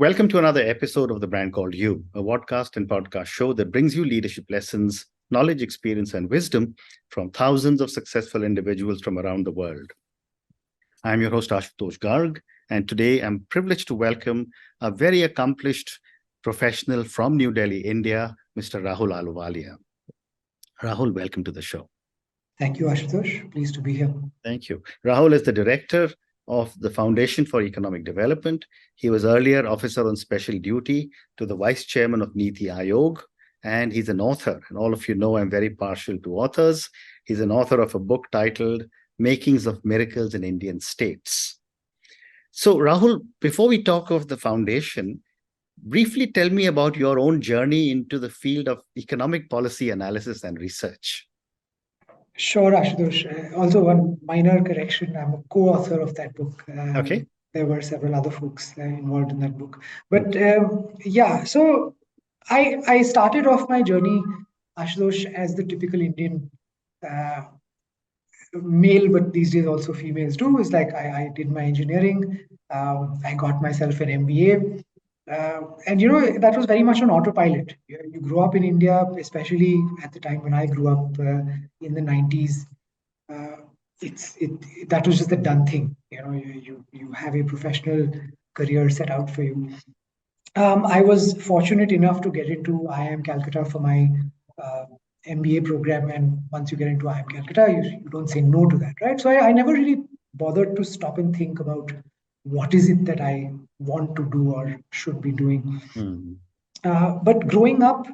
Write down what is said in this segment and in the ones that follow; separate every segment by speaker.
Speaker 1: Welcome to another episode of The Brand Called You, a podcast and podcast show that brings you leadership lessons, knowledge, experience, and wisdom from thousands of successful individuals from around the world. I'm your host, Ashutosh Garg, and today I'm privileged to welcome a very accomplished professional from New Delhi, India, Mr. Rahul Ahluwalia. Rahul, welcome to the show.
Speaker 2: Thank you, Ashutosh. Pleased to be here.
Speaker 1: Thank you. Rahul is the director of the Foundation for Economic Development. He was earlier officer on special duty to the vice chairman of Niti Aayog, and he's an author. And all of you know I'm very partial to authors. He's an author of a book titled Makings of Miracles in Indian States. So, Rahul, before we talk of the foundation, briefly tell me about your own journey into the field of economic policy analysis and research.
Speaker 2: Sure, Ashutosh. Also, one minor correction. I'm a co-author of that book.
Speaker 1: Okay.
Speaker 2: There were several other folks involved in that book. But so I started off my journey, Ashutosh, as the typical Indian male, but these days also females do. Is like I did my engineering. I got myself an MBA. And that was very much on autopilot. You grew up in India, especially at the time when I grew up in the 90s. That was just a done thing. You have a professional career set out for you. I was fortunate enough to get into IIM Calcutta for my MBA program, and once you get into IIM Calcutta, you don't say no to that, right? So I never really bothered to stop and think about what is it that I want to do or should be doing. But growing up,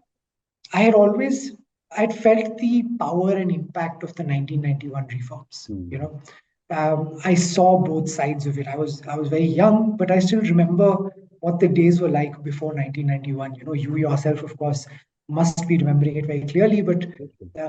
Speaker 2: I'd felt the power and impact of the 1991 reforms. I saw both sides of it. I was very young, but I still remember what the days were like before 1991. You yourself, of course, must be remembering it very clearly. But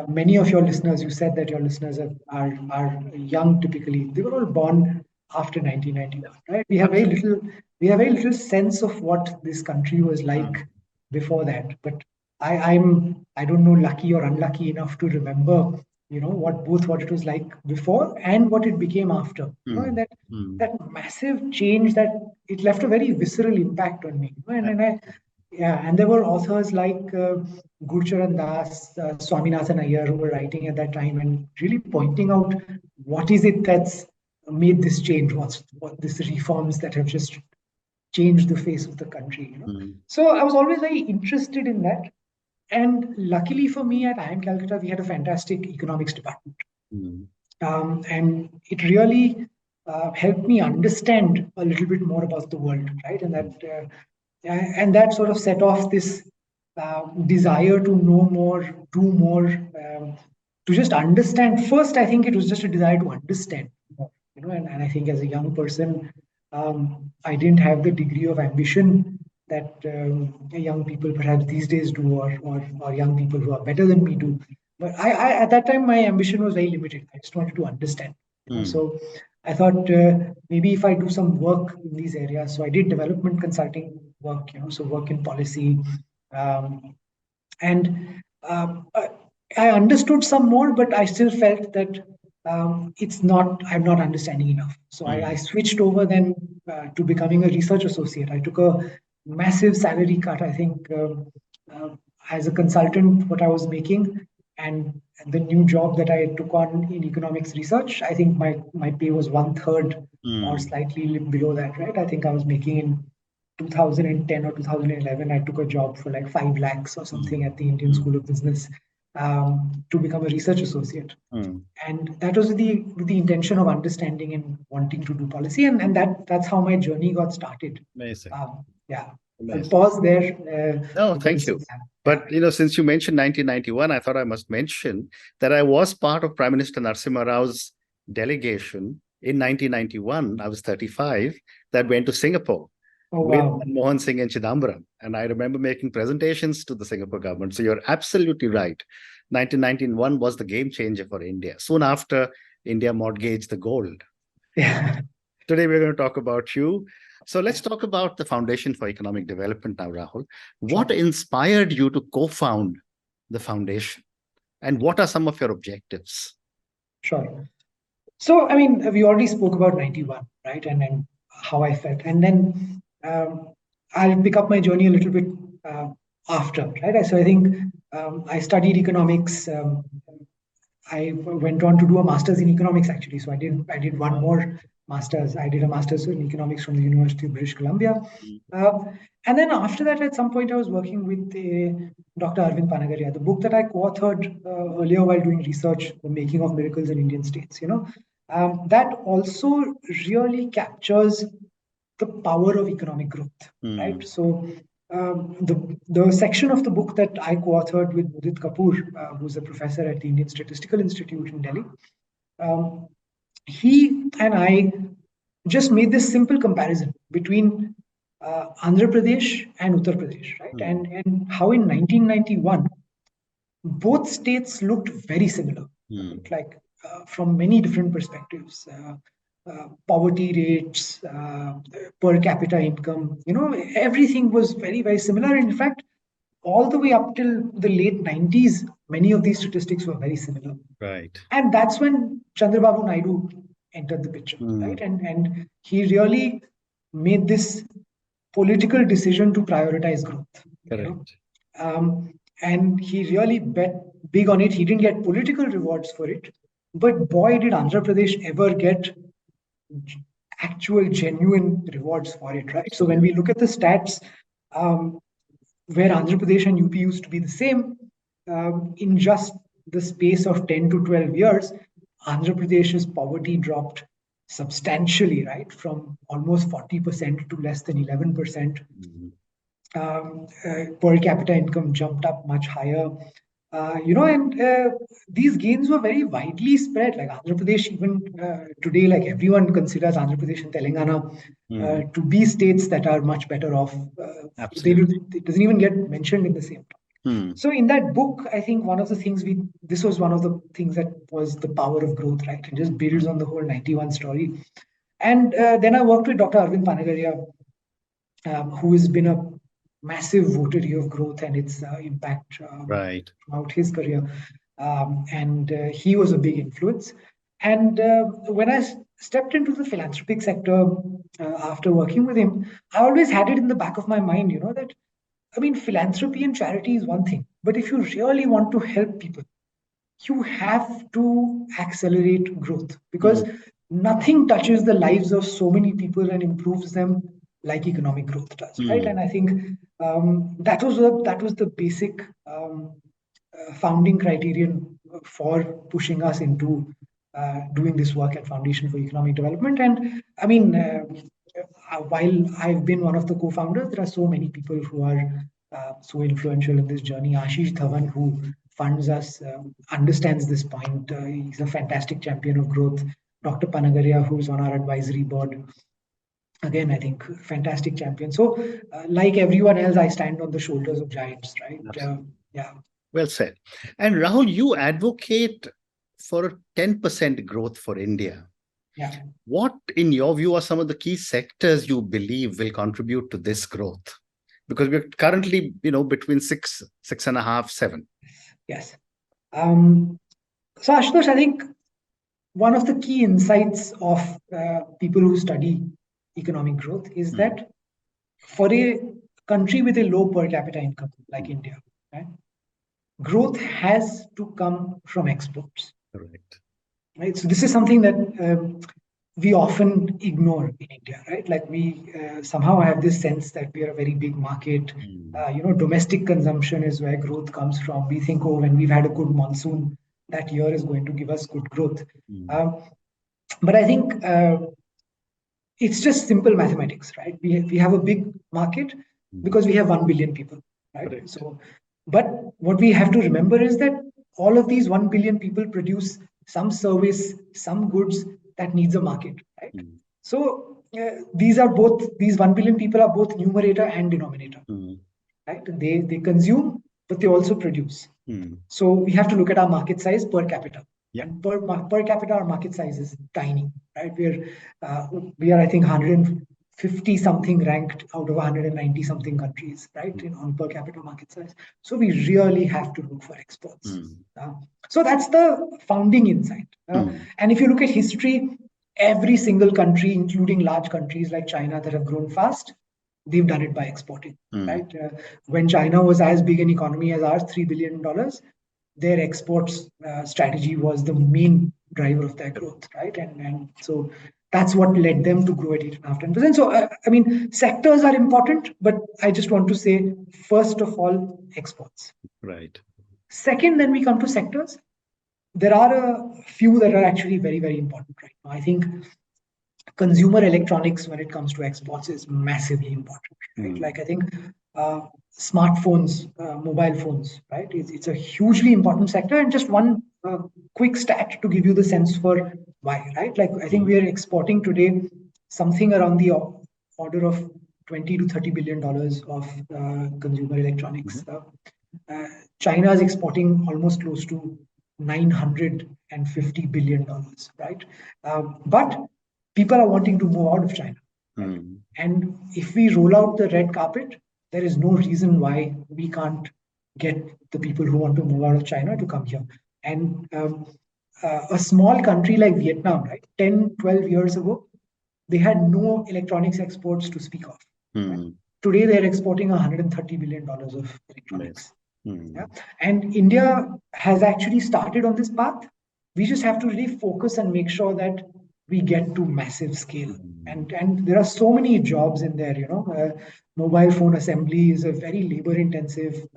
Speaker 2: many of your listeners, you said that your listeners are young typically. They were all born after 1991, right? We have very little sense of what this country was like before that. But I don't know, lucky or unlucky enough to remember, what it was like before and what it became after. And that massive change, that it left a very visceral impact on me. And there were authors like Gurcharan Das, Swaminathan Iyer, who were writing at that time and really pointing out what is it that's made this change, what these reforms that have just changed the face of the country. So I was always very interested in that. And luckily for me at IIM Calcutta, we had a fantastic economics department. And it really helped me understand a little bit more about the world, right? And that sort of set off this desire to know more, do more, to just understand. First, I think it was just a desire to understand more. And I think as a young person, I didn't have the degree of ambition that young people perhaps these days do, or young people who are better than me do. But I at that time, my ambition was very limited. I just wanted to understand. So I thought maybe if I do some work in these areas, so I did development consulting work, so work in policy. And I understood some more, but I still felt that I'm not understanding enough. So I switched over then to becoming a research associate. I took a massive salary cut, I think, as a consultant, what I was making, and the new job that I took on in economics research, I think my pay was 1/3 or slightly below that, right? I think I was making in 2010 or 2011, I took a job for like 5 lakhs or something at the Indian School of Business. To become a research associate. And that was the intention of understanding and wanting to do policy. And that's how my journey got started.
Speaker 1: Amazing.
Speaker 2: Amazing. I'll pause there.
Speaker 1: No, thank you. But, since you mentioned 1991, I thought I must mention that I was part of Prime Minister Narasimha Rao's delegation in 1991. I was 35, that went to Singapore. With Manmohan Singh and Chidambaram. And I remember making presentations to the Singapore government. So you're absolutely right. 1991 was the game changer for India. Soon after, India mortgaged the gold.
Speaker 2: Yeah.
Speaker 1: Today, we're going to talk about you. So let's talk about the Foundation for Economic Development now, Rahul. What inspired you to co-found the foundation? And what are some of your objectives?
Speaker 2: Sure. So, we already spoke about 91, right? And how I felt. And then I'll pick up my journey a little bit after, right? So I think I studied economics. I went on to do a master's in economics actually. So I did one more master's. I did a master's in economics from the University of British Columbia. Uh, and then after that, at some point, I was working with Dr. Arvind Panagaria. The book that I co-authored earlier while doing research, The Making of Miracles in Indian States, that also really captures the power of economic growth, right? So the section of the book that I co-authored with Mudit Kapoor, who's a professor at the Indian Statistical Institute in Delhi, um, he and I just made this simple comparison between Andhra Pradesh and Uttar Pradesh, right? And how in 1991 both states looked very similar, right? Like from many different perspectives. Poverty rates, per capita income, everything was very, very similar. In fact, all the way up till the late 90s, many of these statistics were very similar.
Speaker 1: Right.
Speaker 2: And that's when Chandrababu Naidu entered the picture, right? And he really made this political decision to prioritize growth.
Speaker 1: Correct.
Speaker 2: And he really bet big on it. He didn't get political rewards for it, but boy, did Andhra Pradesh ever get actual genuine rewards for it, right? So when we look at the stats, where Andhra Pradesh and UP used to be the same, in just the space of 10 to 12 years, Andhra Pradesh's poverty dropped substantially, right? From almost 40% to less than 11%. Per capita income jumped up much higher. And these gains were very widely spread. Like Andhra Pradesh, even today, like everyone considers Andhra Pradesh and Telangana to be states that are much better off. It doesn't even get mentioned in the same topic. So in that book, I think one of the things this was one of the things that was the power of growth, right? It just builds on the whole 91 story. And then I worked with Dr. Arvind Panagaria, who has been a massive votary of growth and its impact throughout his career. And he was a big influence. And when I stepped into the philanthropic sector after working with him, I always had it in the back of my mind, that, I mean, philanthropy and charity is one thing, but if you really want to help people, you have to accelerate growth, because nothing touches the lives of so many people and improves them like economic growth does, right? And I think that was the basic founding criterion for pushing us into doing this work at Foundation for Economic Development. And I mean, while I've been one of the co-founders, there are so many people who are so influential in this journey. Ashish Dhawan, who funds us, understands this point. He's a fantastic champion of growth. Dr. Panagaria, who's on our advisory board, again, I think fantastic champion. So, like everyone else, I stand on the shoulders of giants, right? Yeah.
Speaker 1: Well said. And Rahul, you advocate for a 10% growth for India.
Speaker 2: Yeah.
Speaker 1: What, in your view, are some of the key sectors you believe will contribute to this growth? Because we're currently, between 6.5, 7.
Speaker 2: Yes. So, Ashutosh, I think one of the key insights of people who study economic growth is that for a country with a low per capita income like India, right, growth has to come from exports.
Speaker 1: Correct.
Speaker 2: Right. So this is something that we often ignore in India, right? Like we somehow have this sense that we are a very big market. Domestic consumption is where growth comes from. We think, oh, when we've had a good monsoon, that year is going to give us good growth. But I think it's just simple mathematics, right? We have a big market because we have 1 billion people, right?
Speaker 1: Correct.
Speaker 2: So, but what we have to remember is that all of these 1 billion people produce some service, some goods that needs a market, right? So these 1 billion people are both numerator and denominator, right? They consume, but they also produce. So we have to look at our market size per capita.
Speaker 1: Yeah.
Speaker 2: And per capita, our market size is tiny, right? We are I think 150 something ranked out of 190 something countries, right? On per capita market size. So we really have to look for exports. So that's the founding insight. And if you look at history, every single country, including large countries like China that have grown fast, they've done it by exporting, right? When China was as big an economy as ours, $3 billion, their exports strategy was the main driver of their growth, right? And so that's what led them to grow at 8.5-10%. So, I mean, sectors are important, but I just want to say, first of all, exports.
Speaker 1: Right.
Speaker 2: Second, then we come to sectors. There are a few that are actually very, very important right now. I think consumer electronics, when it comes to exports, is massively important, right? Like I think smartphones, mobile phones, right? It's a hugely important sector. And just one quick stat to give you the sense for why, right? Like I think we are exporting today something around the order of 20 to 30 billion dollars of consumer electronics. China is exporting almost close to $950 billion, right? But people are wanting to move out of China. Right? And if we roll out the red carpet, there is no reason why we can't get the people who want to move out of China to come here. And a small country like Vietnam, right, 10, 12 years ago, they had no electronics exports to speak of. Right? Today, they're exporting $130 billion of electronics. Yeah? And India has actually started on this path. We just have to really focus and make sure that we get to massive scale. And there are so many jobs in there, mobile phone assembly is a very labor intensive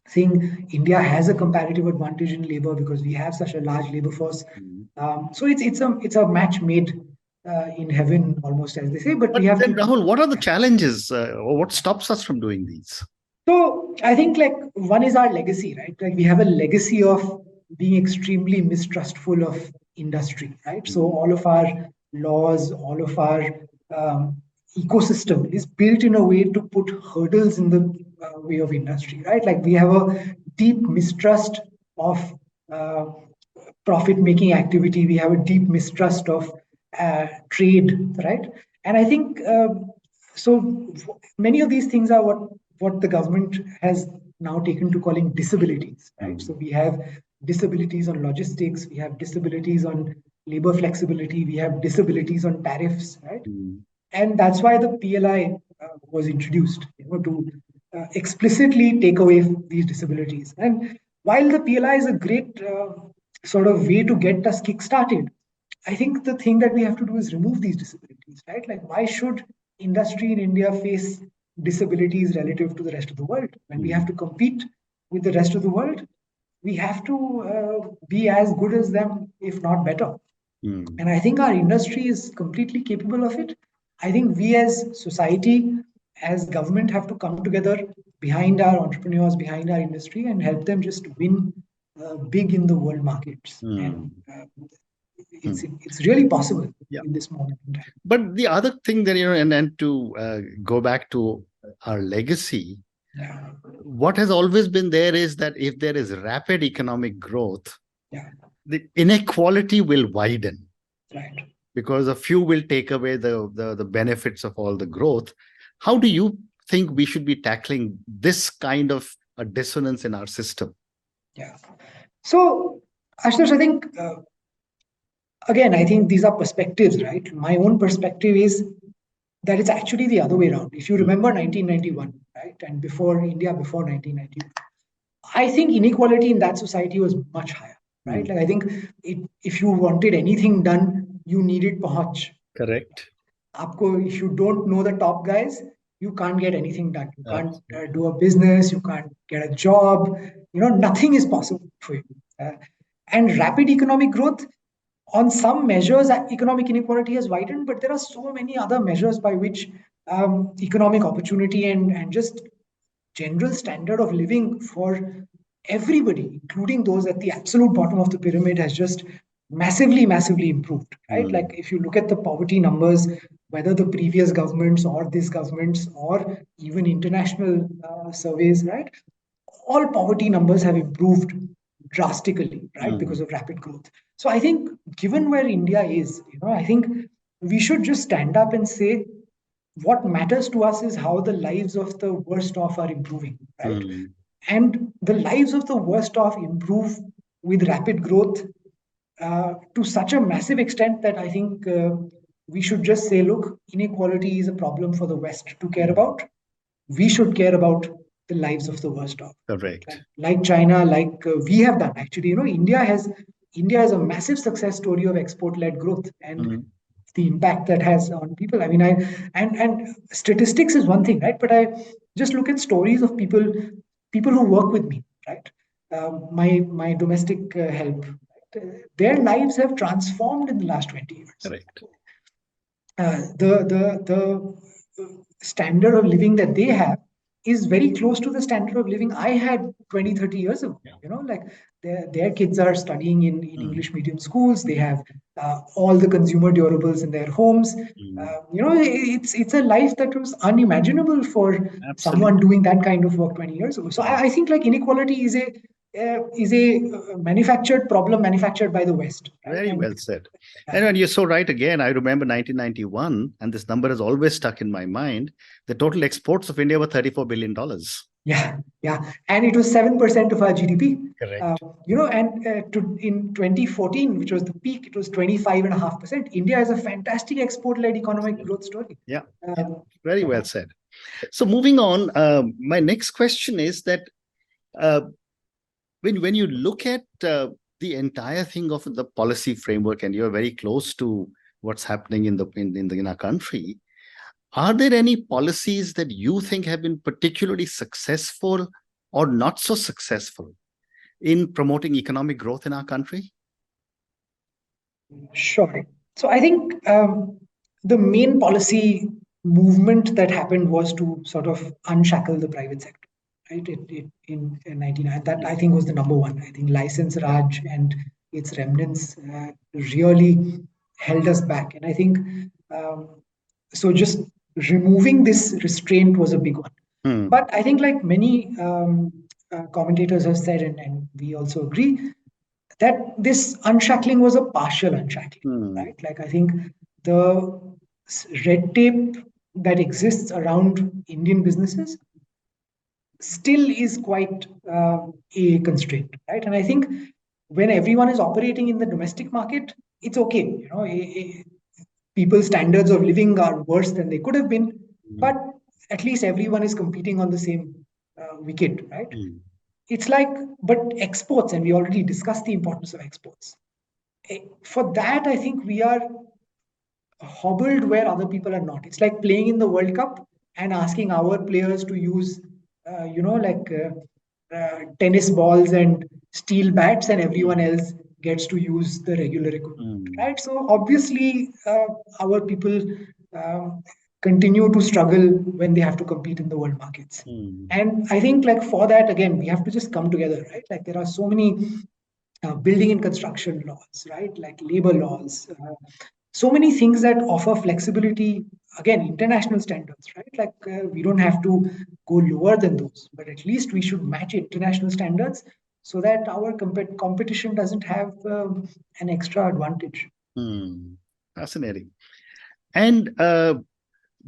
Speaker 2: thing. India has a comparative advantage in labor because we have such a large labor force. So it's a match made in heaven, almost, as they say. But we have
Speaker 1: then,
Speaker 2: to.
Speaker 1: Rahul, what are the challenges or what stops us from doing these?
Speaker 2: So I think like one is our legacy, right? Like we have a legacy of being extremely mistrustful of industry, right? So all of our laws, all of our ecosystem is built in a way to put hurdles in the way of industry, right? Like we have a deep mistrust of profit-making activity. We have a deep mistrust of trade, right? And I think so. Many of these things are what the government has now taken to calling disabilities, right? So we have disabilities on logistics, we have disabilities on labor flexibility, we have disabilities on tariffs, right? And that's why the PLI was introduced, to explicitly take away these disabilities. And while the PLI is a great sort of way to get us kick-started, I think the thing that we have to do is remove these disabilities, right? Like, why should industry in India face disabilities relative to the rest of the world? When we have to compete with the rest of the world, we have to be as good as them, if not better. And I think our industry is completely capable of it. I think we as society, as government, have to come together behind our entrepreneurs, behind our industry, and help them just win big in the world markets. And it's really possible in this moment in time.
Speaker 1: But the other thing that, and to go back to our legacy, what has always been there is that if there is rapid economic growth, the inequality will widen.
Speaker 2: Right.
Speaker 1: Because a few will take away the benefits of all the growth. How do you think we should be tackling this kind of a dissonance in our system?
Speaker 2: Yeah. So, Ashutosh, I think, again, I think these are perspectives, right? My own perspective is that it's actually the other way around. If you remember 1991, right, and before 1991, I think inequality in that society was much higher, right? Like I think if you wanted anything done, you needed pahunch.
Speaker 1: Correct.
Speaker 2: If you don't know the top guys, you can't get anything done. You can't do a business, you can't get a job, nothing is possible for you. And rapid economic growth, on some measures, economic inequality has widened, but there are so many other measures by which economic opportunity and just general standard of living for everybody, including those at the absolute bottom of the pyramid, has just massively, massively improved, right? Like if you look at the poverty numbers, whether the previous governments or this governments or even international surveys, right? All poverty numbers have improved drastically, right? Because of rapid growth. So I think given where India is, I think we should just stand up and say, what matters to us is how the lives of the worst off are improving, right? And the lives of the worst off improve with rapid growth to such a massive extent that I think we should just say, look, inequality is a problem for the West to care about. We should care about the lives of the worst off.
Speaker 1: Correct.
Speaker 2: Like China, like we have done. Actually, India has a massive success story of export-led growth and the impact that has on people. I mean, and statistics is one thing, right? But I just look at stories of people who work with me, right? My domestic help, right? Their lives have transformed in the last 20 years.
Speaker 1: Correct.
Speaker 2: The standard of living that they have is very close to the standard of living I had 20, 30 years ago. Like their kids are studying in English medium schools. They have all the consumer durables in their homes. It's a life that was unimaginable for someone
Speaker 1: Absolutely.
Speaker 2: doing that kind of work 20 years ago. So I think like inequality is a manufactured problem manufactured by the West, right?
Speaker 1: Very well said. And you're so right again. I remember 1991, and this number has always stuck in my mind. The total exports of India were $34 billion.
Speaker 2: Yeah. And it was 7% of our GDP.
Speaker 1: Correct.
Speaker 2: In 2014, which was the peak, it was 25.5%. India is a fantastic export-led economic growth story.
Speaker 1: Yeah. Very well said. So moving on, my next question is that when you look at the entire thing of the policy framework, and you're very close to what's happening in our country, are there any policies that you think have been particularly successful or not so successful in promoting economic growth in our country?
Speaker 2: Sure. So I think the main policy movement that happened was to sort of unshackle the private sector, right? In 1999, that I think was the number one. I think license Raj and its remnants really held us back. And I think so just removing this restraint was a big one. But I think like many commentators have said, and we also agree, that this unshackling was a partial unshackling, right? Like I think the red tape that exists around Indian businesses still is quite a constraint, right? And I think when everyone is operating in the domestic market, it's okay. People's standards of living are worse than they could have been, but at least everyone is competing on the same wicket, right? It's like, but exports, and we already discussed the importance of exports. For that, I think we are hobbled where other people are not. It's like playing in the World Cup and asking our players to use, tennis balls and steel bats, and everyone else gets to use the regular equipment, right? So obviously, our people continue to struggle when they have to compete in the world markets. And I think like for that, again, we have to just come together, right? Like there are so many building and construction laws, right? Like labor laws, so many things that offer flexibility, again, international standards, right? Like we don't have to go lower than those, but at least we should match international standards so that our competition doesn't have an extra advantage.
Speaker 1: Fascinating. And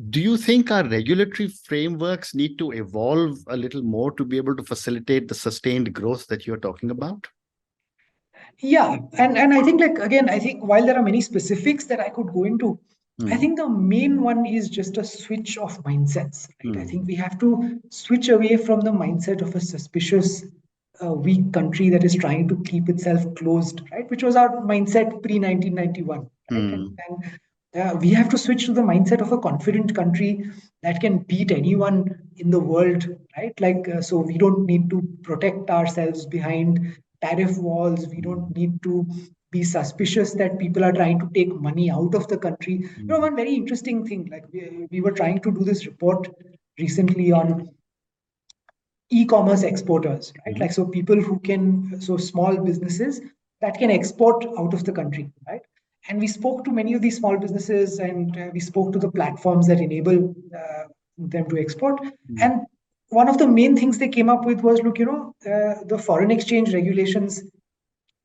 Speaker 1: do you think our regulatory frameworks need to evolve a little more to be able to facilitate the sustained growth that you're talking about?
Speaker 2: Yeah, and I think like again, I think while there are many specifics that I could go into, I think the main one is just a switch of mindsets, right? I think we have to switch away from the mindset of a suspicious, weak country that is trying to keep itself closed, right? Which was our mindset pre 1991, right? And we have to switch to the mindset of a confident country that can beat anyone in the world, right? Like, so we don't need to protect ourselves behind tariff walls. We don't need to be suspicious that people are trying to take money out of the country. One very interesting thing, like we were trying to do this report recently on e-commerce exporters, right? Like, so people so small businesses that can export out of the country, right? And we spoke to many of these small businesses, and we spoke to the platforms that enable them to export. And one of the main things they came up with was, look, the foreign exchange regulations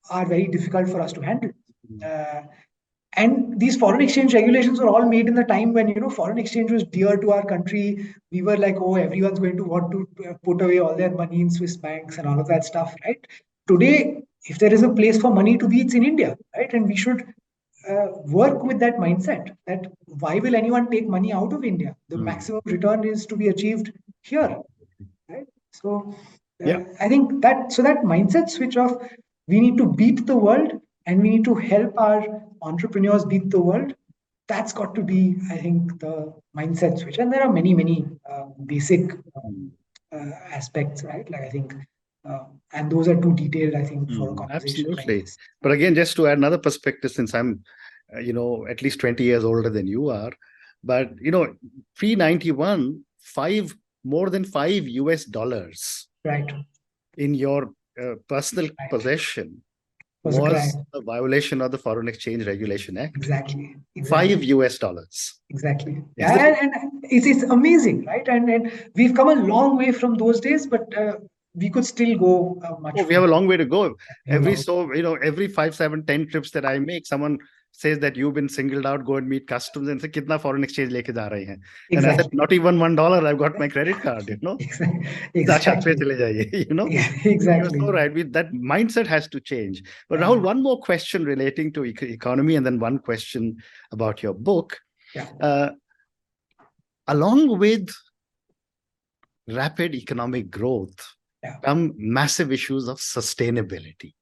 Speaker 2: are very difficult for us to handle. And these foreign exchange regulations were all made in the time when, foreign exchange was dear to our country. We were like, oh, everyone's going to want to put away all their money in Swiss banks and all of that stuff, right? Today, if there is a place for money to be, it's in India, right? And we should work with that mindset that why will anyone take money out of India? The maximum return is to be achieved here, right? So I think that that mindset switch of we need to beat the world and we need to help our entrepreneurs beat the world. That's got to be, I think, the mindset switch. And there are many basic aspects, right? Like I think, and those are too detailed, I think, for a conversation like
Speaker 1: Absolutely.
Speaker 2: this.
Speaker 1: But again, just to add another perspective, since I'm, at least 20 years older than you are, but, pre 91, more than $5
Speaker 2: Right.
Speaker 1: in your personal
Speaker 2: Right.
Speaker 1: possession
Speaker 2: Was a
Speaker 1: was
Speaker 2: crime.
Speaker 1: a violation of the Foreign Exchange Regulation Act.
Speaker 2: Exactly.
Speaker 1: $5.
Speaker 2: Exactly.
Speaker 1: Is
Speaker 2: Yeah,
Speaker 1: it?
Speaker 2: and it's amazing, right? And we've come a long way from those days, but we could still go much
Speaker 1: Oh, we have a
Speaker 2: further.
Speaker 1: long way to go.
Speaker 2: We have a long-
Speaker 1: Every 5, 7, 10 trips that I make, someone says that you've been singled out, go and meet customs and say, kitna foreign exchange leke ja rahe hain? And I said,
Speaker 2: Exactly.
Speaker 1: not even $1. I've got my credit card.
Speaker 2: Exactly.
Speaker 1: Chale jaiye, You're
Speaker 2: Exactly.
Speaker 1: so right. That mindset has to change. But
Speaker 2: Yeah.
Speaker 1: Rahul, one more question relating to economy and then one question about your book.
Speaker 2: Yeah.
Speaker 1: Along with rapid economic growth come massive issues of sustainability.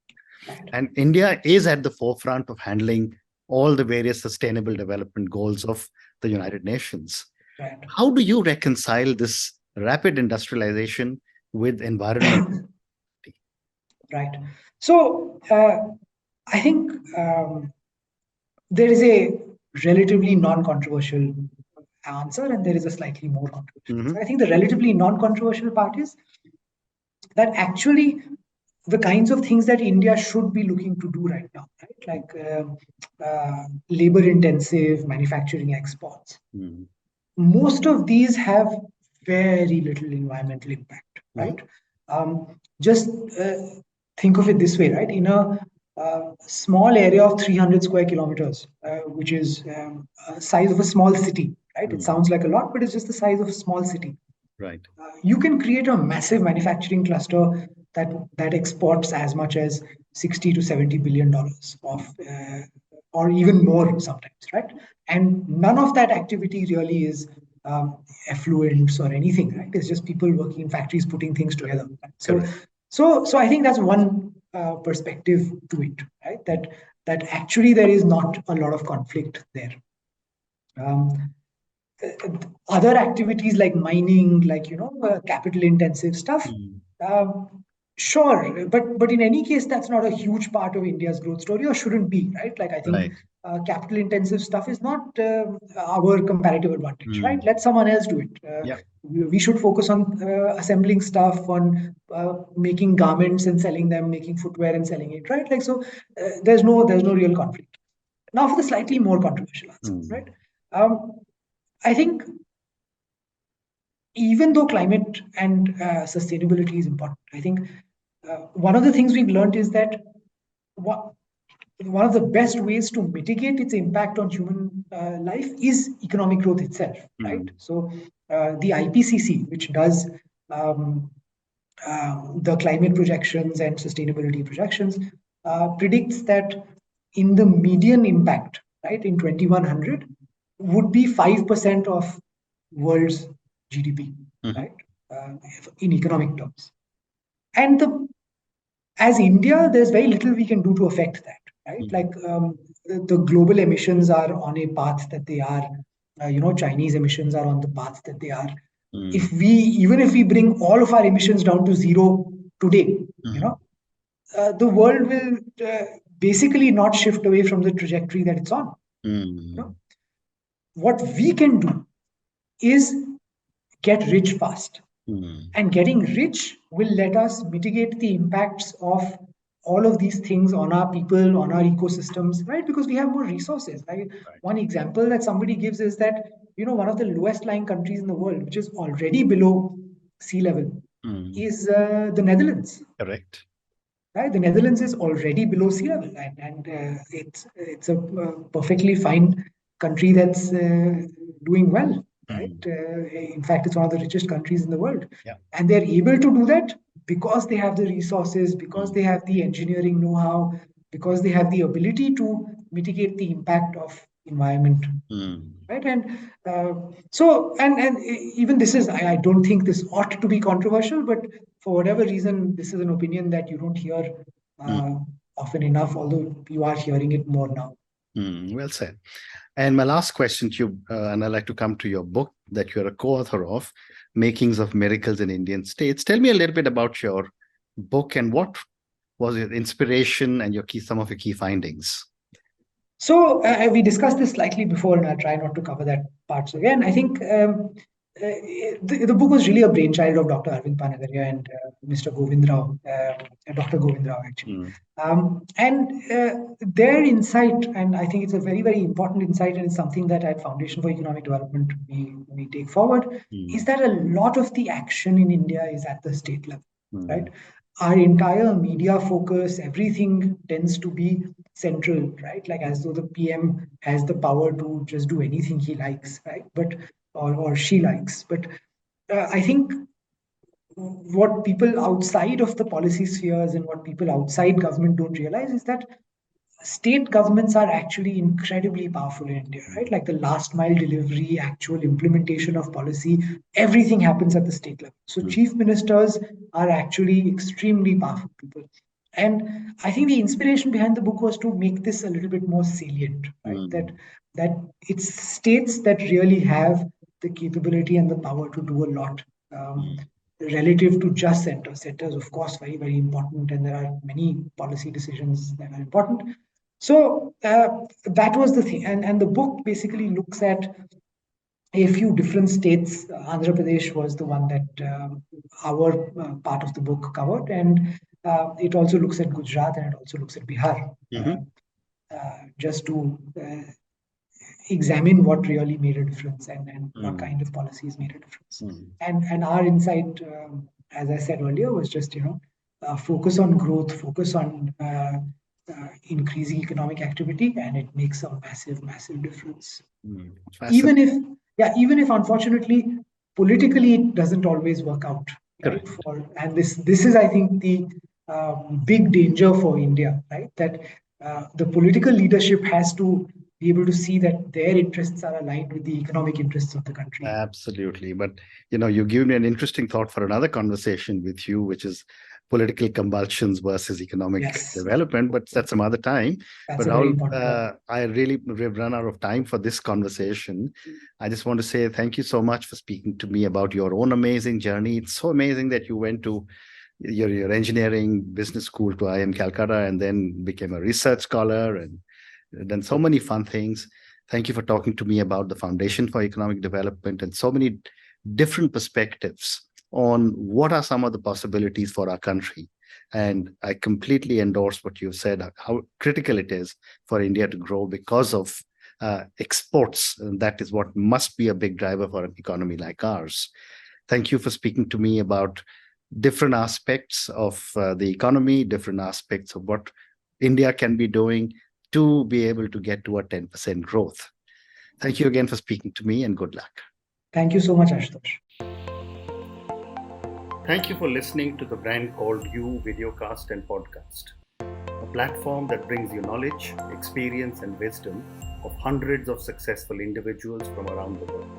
Speaker 2: Right.
Speaker 1: And India is at the forefront of handling all the various sustainable development goals of the United Nations.
Speaker 2: Right.
Speaker 1: How do you reconcile this rapid industrialization with environment?
Speaker 2: Right. So I think there is a relatively non-controversial answer and there is a slightly more controversial. So I think the relatively non-controversial part is that actually the kinds of things that India should be looking to do right now, right? Like labor-intensive manufacturing exports. Most of these have very little environmental impact, right? Just think of it this way, right? In a small area of 300 square kilometers, which is size of a small city, right? It sounds like a lot, but it's just the size of a small city.
Speaker 1: Right.
Speaker 2: You can create a massive manufacturing cluster that exports as much as 60 to 70 billion dollars of or even more sometimes, right? And none of that activity really is effluents or anything, right? It's just people working in factories putting things together. Right? So I think that's one perspective to it, right? That actually there is not a lot of conflict there. Other activities like mining, like capital intensive stuff, sure, but in any case, that's not a huge part of India's growth story, or shouldn't be, right? Like I think capital intensive stuff is not our comparative advantage, right? Let someone else do it. We should focus on assembling stuff, on making garments and selling them, making footwear and selling it, right? Like so, there's no real conflict. Now for the slightly more controversial answer, right? I think even though climate and sustainability is important, I think one of the things we've learned is that one of the best ways to mitigate its impact on human life is economic growth itself, right? So the IPCC, which does the climate projections and sustainability projections, predicts that in the median impact, right, in 2100, would be 5% of world's GDP, right, in economic terms. And as India, there's very little we can do to affect that, right? Like the global emissions are on a path that they are. Chinese emissions are on the path that they are. Even if we bring all of our emissions down to zero today, the world will basically not shift away from the trajectory that it's on. What we can do is get rich fast. And getting rich will let us mitigate the impacts of all of these things on our people, on our ecosystems, right? Because we have more resources. Right? One example that somebody gives is that, one of the lowest lying countries in the world, which is already below sea level, is the Netherlands.
Speaker 1: Correct.
Speaker 2: Right? The Netherlands is already below sea level, and it's a perfectly fine country that's doing well. Right? In fact, it's one of the richest countries in the world. And they're able to do that because they have the resources, because they have the engineering know-how, because they have the ability to mitigate the impact of environment.
Speaker 1: Mm.
Speaker 2: Right, and and even this is, I don't think this ought to be controversial, but for whatever reason, this is an opinion that you don't hear often enough, although you are hearing it more now.
Speaker 1: Well said. And my last question to you, and I'd like to come to your book that you're a co-author of, Makings of Miracles in Indian States. Tell me a little bit about your book and what was your inspiration and some of your key findings.
Speaker 2: So we discussed this slightly before, and I'll try not to cover that part. So again, I think the book was really a brainchild of Dr. Arvind Panagaria and Mr. Govind Rao, Dr. Govind Rao, actually. Their insight, and I think it's a very, very important insight, and it's something that at Foundation for Economic Development we take forward, is that a lot of the action in India is at the state level, right? Our entire media focus, everything tends to be central, right? Like as though the PM has the power to just do anything he likes, right? But or she likes. But I think what people outside of the policy spheres and what people outside government don't realize is that state governments are actually incredibly powerful in India, right? Like the last mile delivery, actual implementation of policy, everything happens at the state level. So chief ministers are actually extremely powerful people. And I think the inspiration behind the book was to make this a little bit more salient, right? That it's states that really have the capability and the power to do a lot. Relative to just centers. Centers, of course, very, very important, and there are many policy decisions that are important. So that was the thing. And the book basically looks at a few different states. Andhra Pradesh was the one that our part of the book covered. And it also looks at Gujarat and it also looks at Bihar. Just to examine what really made a difference and what kind of policies made a difference. And our insight, as I said earlier, was just, focus on growth, focus on increasing economic activity, and it makes a massive, massive difference. Even if unfortunately, politically, it doesn't always work out. Right? And this is, I think, the big danger for India, right? That the political leadership has to be able to see that their interests are aligned with the economic interests of the country.
Speaker 1: Absolutely. But, you give me an interesting thought for another conversation with you, which is political convulsions versus economic development, but that's some other time.
Speaker 2: That's
Speaker 1: but Rahul, we've run out of time for this conversation. I just want to say thank you so much for speaking to me about your own amazing journey. It's so amazing that you went to your engineering business school to IIM Calcutta and then became a research scholar and done so many fun things. Thank you for talking to me about the Foundation for Economic Development and so many different perspectives on what are some of the possibilities for our country. And I completely endorse what you said, how critical it is for India to grow because of exports. And that is what must be a big driver for an economy like ours. Thank you for speaking to me about different aspects of the economy, different aspects of what India can be doing to be able to get to a 10% growth. Thank you again for speaking to me and good luck.
Speaker 2: Thank you so much, Ashutosh.
Speaker 1: Thank you for listening to the Brand Called You videocast and podcast, a platform that brings you knowledge, experience, and wisdom of hundreds of successful individuals from around the world.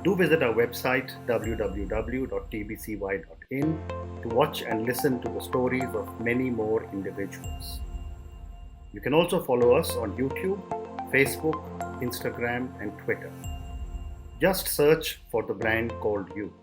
Speaker 1: Do visit our website www.tbcy.in to watch and listen to the stories of many more individuals. You can also follow us on YouTube, Facebook, Instagram, and Twitter. Just search for the Brand Called You.